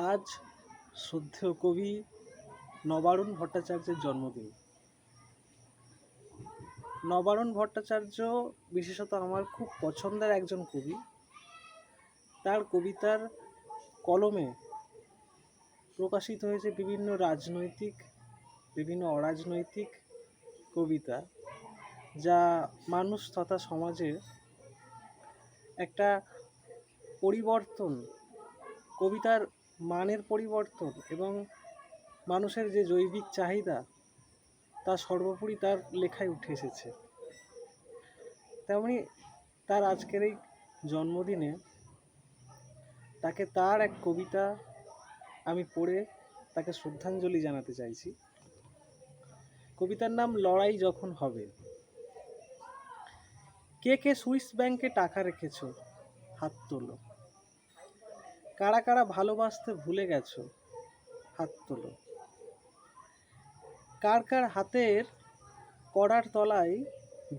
আজ শ্রদ্ধেয় কবি নবারুণ ভট্টাচার্যের জন্মদিন। নবারুণ ভট্টাচার্য বিশেষত আমার খুব পছন্দের একজন কবি। তার কবিতার কলমে প্রকাশিত হয়েছে বিভিন্ন রাজনৈতিক, বিভিন্ন অরাজনৈতিক কবিতা, যা মানুষ তথা সমাজে একটা পরিবর্তন, কবিতার মানের পরিবর্তন এবং মানুষের যে জৈবিক চাহিদা তা সর্বোপরি তার লেখায় উঠে এসেছে। তেমনি তার আজকের এই জন্মদিনে তাকে তার এক কবিতা আমি পড়ে তাকে শ্রদ্ধাঞ্জলি জানাতে চাইছি। কবিতার নাম লড়াই যখন হবে। কে কে সুইস ব্যাংকে টাকা রেখেছ, হাত তোলো। কারা কারা ভালোবাসতে ভুলে গেছো, হাত তোলো। কার কার হাতের কড়ার তলায়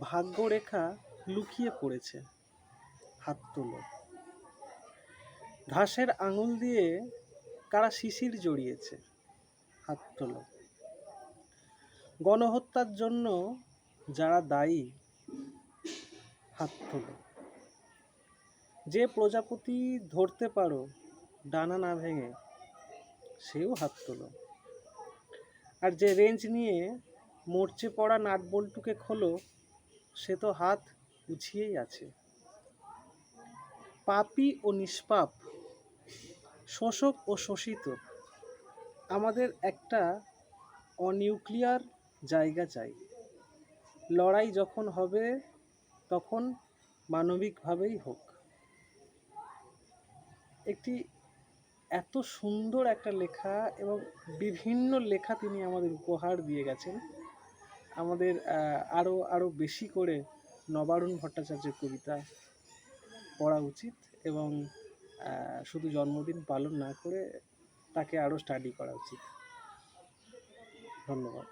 ভাগ্যরেখা লুকিয়ে পড়েছে, হাত তোলো। ঘাসের আঙুল দিয়ে কারা শিশির জড়িয়েছে, হাত তোলো। গণহত্যার জন্য যারা দায়ী, হাত তোলো। যে প্রজাপতি ধরতে পারো ডানা না ভেঙে, সেও হাত তোলো। আর যে রেঞ্জ নিয়ে মরচে পড়া নাটবল্টুকে খোলো, সে তো হাত উছিয়েই আছে। পাপী ও নিষ্পাপ, শোষক ও শোষিত, আমাদের একটা অনিউক্লিয়ার জায়গা চাই। লড়াই যখন হবে তখন মানবিকভাবেই হোক। একটি এত সুন্দর একটা লেখা এবং বিভিন্ন লেখা তিনি আমাদের উপহার দিয়ে গেছেন। আমাদের আরও বেশি করে নবারুণ ভট্টাচার্যের কবিতা পড়া উচিত এবং শুধু জন্মদিন পালন না করে তাকে আরও স্টাডি করা উচিত। ধন্যবাদ।